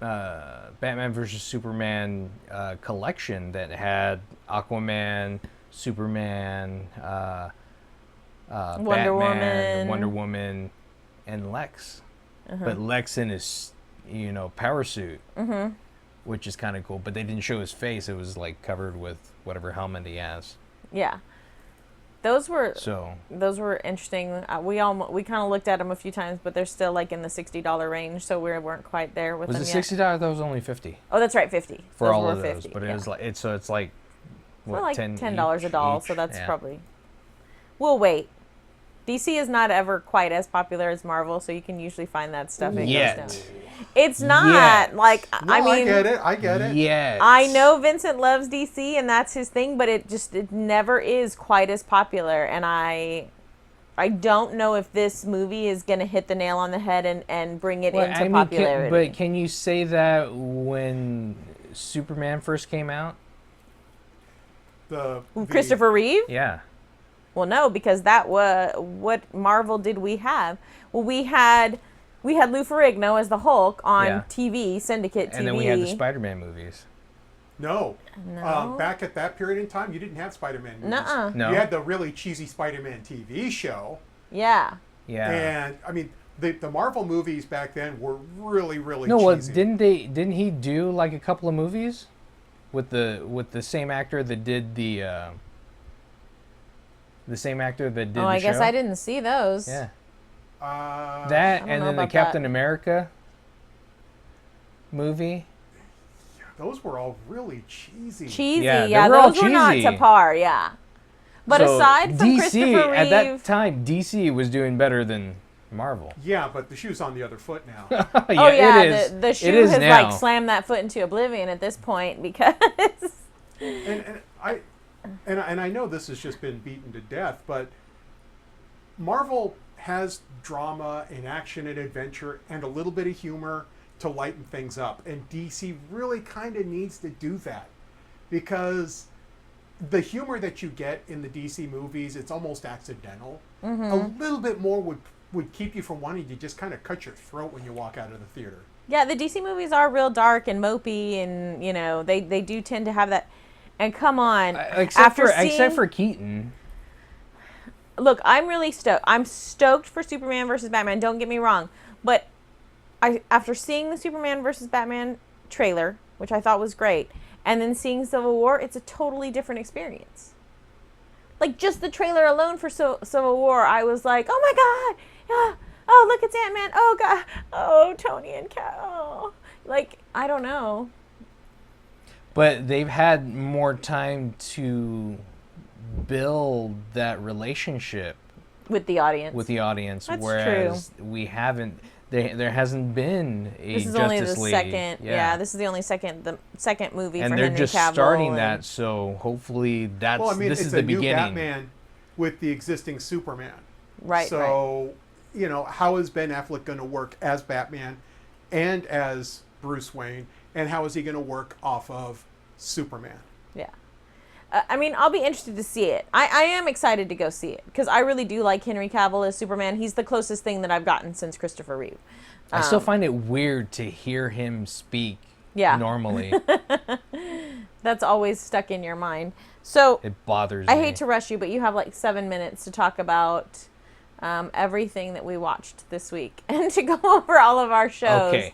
Batman vs. Superman collection that had Aquaman, Superman, Wonder Woman, and Lex. But Lex in his power suit, which is kind of cool, but they didn't show his face. It was like covered with whatever helmet he has. Those were interesting. We kind of looked at them a few times, but they're still like in the $60 range, so we weren't quite there with them yet. Was it $60? That was only $50 oh, that's right, 50 for those all were of those, 50, but it was like it's like what, like $10 a doll, each? so that's probably... We'll wait. DC is not ever quite as popular as Marvel, so you can usually find that stuff. It's not. Like, no, I get it. Yeah. I know Vincent loves DC, and that's his thing, but it never is quite as popular. And I don't know if this movie is going to hit the nail on the head and bring it into popularity. But can you say that when Superman first came out? Christopher Reeve? Yeah. Well, no, because that was what Marvel did. We have we had Lou Ferrigno as the Hulk on TV, Syndicate TV, and then we had the Spider-Man movies. No. Back at that period in time, you didn't have Spider-Man movies. No. You had the really cheesy Spider-Man TV show. Yeah. And I mean, the Marvel movies back then were really, really cheesy. Well, didn't he do like a couple of movies with the same actor that did the same actor that did I guess I didn't see those. Yeah. That and then the Captain America movie. Yeah, those were all really cheesy. Yeah, those were not to par, But so aside from DC, Christopher Reeve... at that time, DC was doing better than Marvel. Yeah, but the shoe's on the other foot now. It is. The shoe has like slammed that foot into oblivion at this point because... and and I know this has just been beaten to death, but Marvel has drama and action and adventure and a little bit of humor to lighten things up. And DC really kind of needs to do that, because the humor that you get in the DC movies, it's almost accidental. A little bit more would keep you from wanting to just kind of cut your throat when you walk out of the theater. Yeah, the DC movies are real dark and mopey, and you know they do tend to have that. And come on, except for Keaton. Look, I'm really stoked. I'm stoked for Superman versus Batman. Don't get me wrong, but after seeing the Superman versus Batman trailer, which I thought was great, and then seeing Civil War, it's a totally different experience. Like, just the trailer alone for Civil War, I was like, oh my god, yeah, oh look, it's Ant-Man, oh god, oh Tony and Cap, oh, like, I don't know. But they've had more time to build that relationship with the audience. That's whereas true. We haven't. There hasn't been a This is Justice only the League. second. Yeah, this is the second movie and for they're Henry just Cavill, starting that. So hopefully that's Well, I mean, this it's is the a new beginning. Batman with the existing Superman. Right. So, you know, how is Ben Affleck going to work as Batman and as Bruce Wayne, and how is he going to work off of Superman? Yeah. I mean, I'll be interested to see it. I am excited to go see it because I really do like Henry Cavill as Superman. He's the closest thing that I've gotten since Christopher Reeve. I still find it weird to hear him speak normally. That's always stuck in your mind. So it bothers me. I hate to rush you, but you have like 7 minutes to talk about everything that we watched this week and to go over all of our shows. Okay.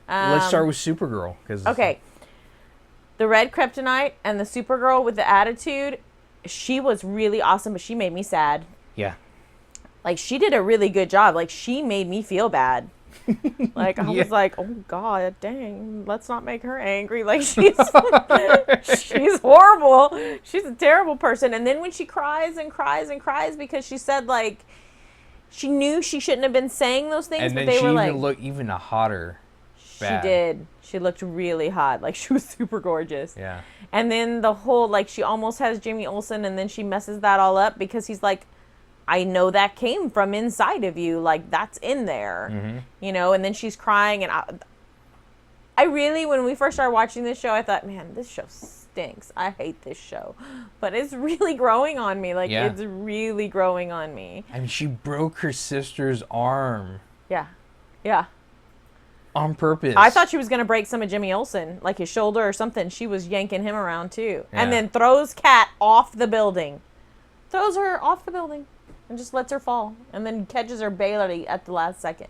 Let's start with Supergirl. Okay. The Red Kryptonite and the Supergirl with the attitude, she was really awesome, but she made me sad. Yeah. Like, she did a really good job. Like, she made me feel bad. Like, I was like, oh, God, dang, let's not make her angry. Like, she's she's horrible. She's a terrible person. And then when she cries and cries and cries because she said, like, she knew she shouldn't have been saying those things, and but then they she were even like... looked even hotter. Bad. She did. She looked really hot. Like, she was super gorgeous. Yeah. And then the whole, like, she almost has Jimmy Olsen, and then she messes that all up because he's like, I know that came from inside of you. Like, that's in there. Mm-hmm. You know, and then she's crying. And I really, when we first started watching this show, I thought, man, this show stinks. I hate this show. But it's really growing on me. Like, it's really growing on me. I mean, she broke her sister's arm. Yeah. Yeah. On purpose. I thought she was going to break some of Jimmy Olsen, like his shoulder or something. She was yanking him around, too. Yeah. And then throws Kat off the building. Throws her off the building and just lets her fall. And then catches her barely at the last second.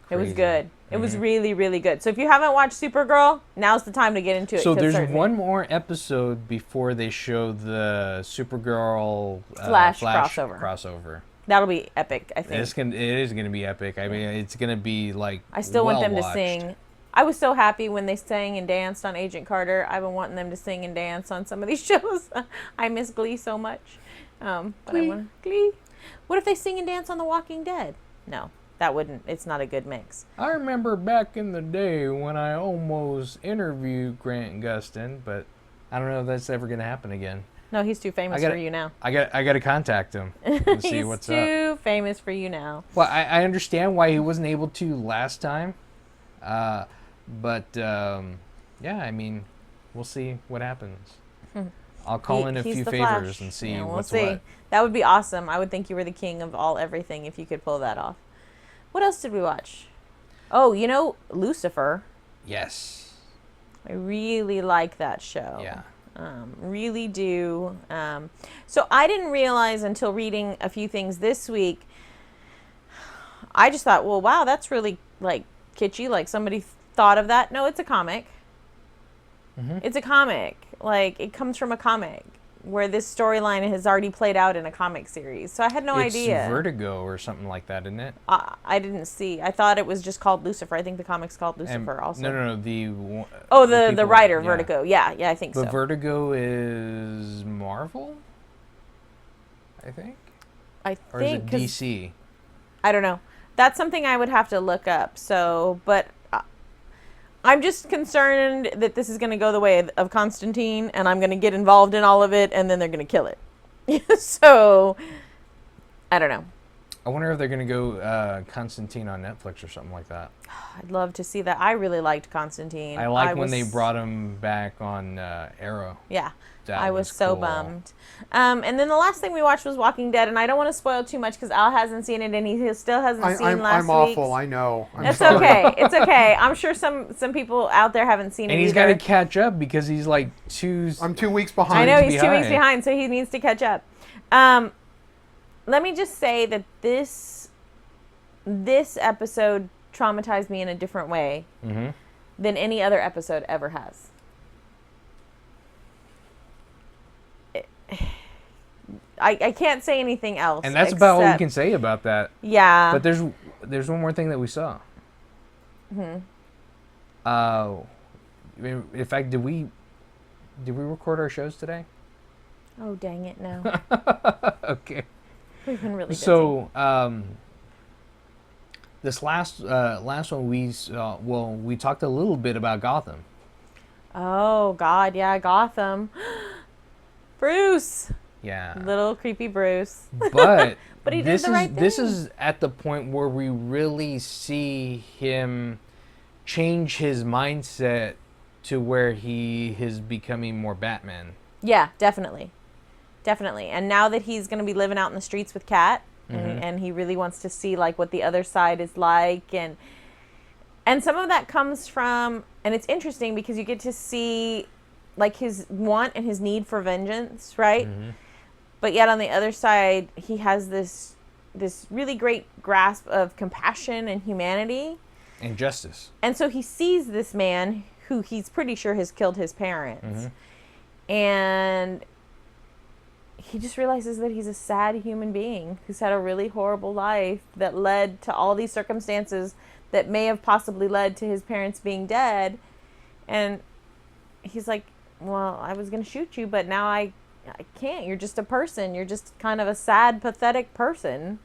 Crazy. It was good. Mm-hmm. It was really, really good. So if you haven't watched Supergirl, now's the time to get into it. So there's one more episode before they show the Supergirl Flash crossover. That'll be epic, I think. It is gonna be epic. I mean, it's gonna be like. I still want them to sing. I was so happy when they sang and danced on Agent Carter. I've been wanting them to sing and dance on some of these shows. I miss Glee so much. But I want Glee. What if they sing and dance on The Walking Dead? No, that wouldn't. It's not a good mix. I remember back in the day when I almost interviewed Grant Gustin, but I don't know if that's ever gonna happen again. No, he's too famous for you now. I got to contact him and see what's up. He's too famous for you now. Well, I understand why he wasn't able to last time, but yeah, I mean, we'll see what happens. I'll call in a few favors and see what's what. That would be awesome. I would think you were the king of everything if you could pull that off. What else did we watch? Oh, you know, Lucifer. Yes. I really like that show. Yeah. Really do. So I didn't realize until reading a few things this week. I just thought, well, wow, that's really like kitschy. Like somebody thought of that. No, it's a comic. Mm-hmm. It's a comic. Like it comes from a comic where this storyline has already played out in a comic series. So I had no idea. It's Vertigo or something like that, isn't it? I didn't see. I thought it was just called Lucifer. I think the comic's called Lucifer also. No. The writer, Vertigo. Yeah, I think so. But Vertigo is Marvel? I think? Or is it DC? I don't know. That's something I would have to look up. So, but I'm just concerned that this is going to go the way of Constantine, and I'm going to get involved in all of it, and then they're going to kill it. So, I don't know. I wonder if they're going to go Constantine on Netflix or something like that. I'd love to see that. I really liked Constantine. I like when they brought him back on Arrow. Yeah. That I was so cool. bummed. And then the last thing we watched was Walking Dead, and I don't want to spoil too much because Al hasn't seen it, and he still hasn't seen last I'm week's. awful, I know. It's okay. It's okay. I'm sure some people out there haven't seen it And he's either. got to catch up because he's like I'm 2 weeks behind. I know, he's 2 weeks behind. behind, so he needs to catch up. Let me just say that this episode traumatized me in a different way than any other episode ever has. I can't say anything else. And that's about what we can say about that. Yeah. But there's one more thing that we saw. In fact, did we record our shows today? Oh, dang it, no. Okay. We've been really busy. So, this last one we saw, we talked a little bit about Gotham. Oh, God, yeah, Gotham. Bruce. Yeah. Little creepy Bruce. But But he did the right this thing. is at the point where we really see him change his mindset to where he is becoming more Batman. Yeah, definitely. Definitely. And now that he's going to be living out in the streets with Kat, and he really wants to see like what the other side is like, and some of that comes from, and it's interesting because you get to see like his want and his need for vengeance, right? But yet on the other side, he has this really great grasp of compassion and humanity. And justice. And so he sees this man who he's pretty sure has killed his parents. And he just realizes that he's a sad human being who's had a really horrible life that led to all these circumstances that may have possibly led to his parents being dead. And he's like, well, I was going to shoot you, but now I can't. You're just a person. You're just kind of a sad, pathetic person.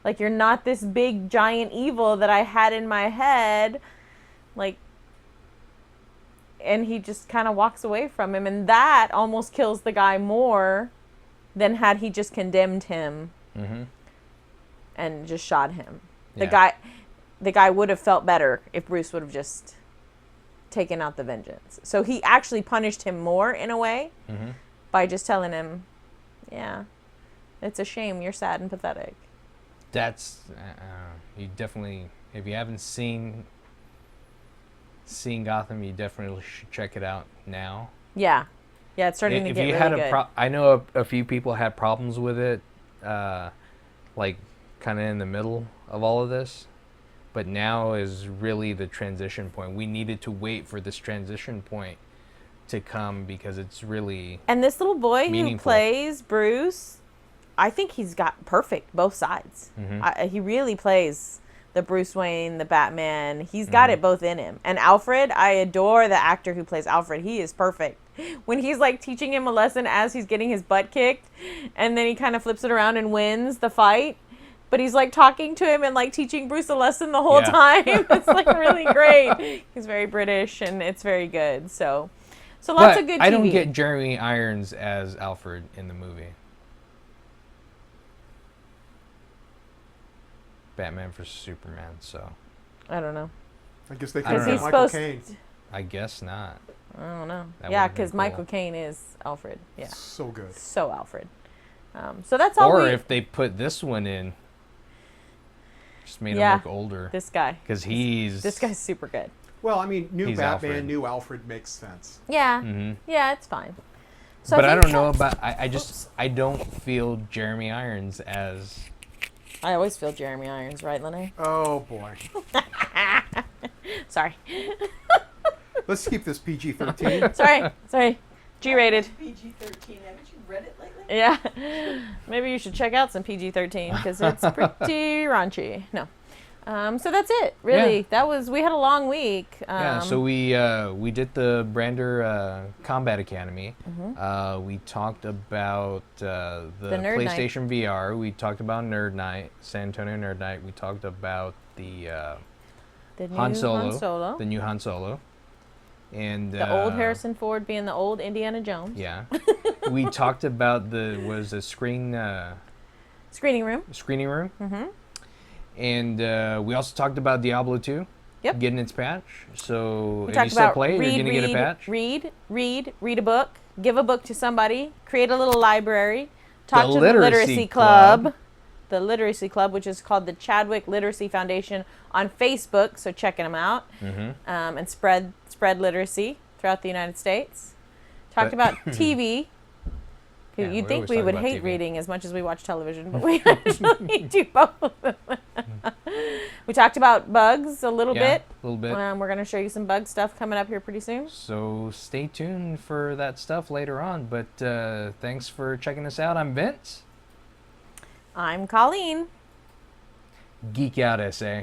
Like, you're not this big, giant evil that I had in my head. Like, and he just kind of walks away from him. And that almost kills the guy more than had he just condemned him and just shot him. Yeah. The guy would have felt better if Bruce would have just taken out the vengeance. So he actually punished him more in a way by just telling him, yeah, it's a shame. You're sad and pathetic. That's you definitely, if you haven't seen Gotham, you definitely should check it out now. Yeah, it's starting to get really good. I know a few people had problems with it, like kind of in the middle of all of this, but now is really the transition point. We needed to wait for this transition point to come because it's really And this little boy meaningful. who plays Bruce, I think he's got perfect both sides. He really plays the Bruce Wayne, the Batman. He's got it both in him. And Alfred, I adore the actor who plays Alfred. He is perfect. When he's like teaching him a lesson as he's getting his butt kicked, and then he kind of flips it around and wins the fight. But he's like talking to him and like teaching Bruce a lesson the whole time. It's like really great. He's very British and it's very good. So lots of good TV. I don't get Jeremy Irons as Alfred in the movie. Batman vs Superman, so I don't know. I guess they I don't could know. be Michael Caine. I guess not. I don't know. That Yeah, would've been because cool. Michael Caine is Alfred. Yeah. So good. So Alfred. So that's all Or we... if they put this one in, just made him Yeah. look older. This guy. Because he's... This guy's super good. Well, I mean, new He's Batman, Alfred. new Alfred makes sense. Yeah. Yeah, it's fine. So But I think don't know that's- about... I don't feel Jeremy Irons as... I always feel Jeremy Irons, right, Lene? Oh, boy. Sorry. Let's keep this PG-13. Sorry. G-rated. PG-13. Haven't you read it lately? Yeah. Maybe you should check out some PG-13 because it's pretty raunchy. No. So that's it, really. Yeah. We had a long week. Yeah, so we did the Brandr Combat Academy. We talked about the Nerd Night. PlayStation VR. We talked about Nerd Night, San Antonio Nerd Night. We talked about the the new Han Solo, Han Solo. the new Han Solo. And The old Harrison Ford being the old Indiana Jones. Yeah. We talked about the screening room. Mm-hmm. And we also talked about Diablo 2. Yep. Getting its patch. So We if you talked still about play, you're gonna get a patch. read a book, give a book to somebody, create a little library, talk to the Literacy Literacy Club. Club. The Literacy Club, which is called the Chadwick Literacy Foundation on Facebook, so checking them out, and spread literacy throughout the United States. Talked about TV. Yeah, You'd we think always we talk would about hate TV. reading as much as we watch television, but we actually do both of them. We talked about bugs a little bit. A little bit. We're going to show you some bug stuff coming up here pretty soon. So stay tuned for that stuff later on. But thanks for checking us out. I'm Vince. I'm Colleen. Geek Out SA.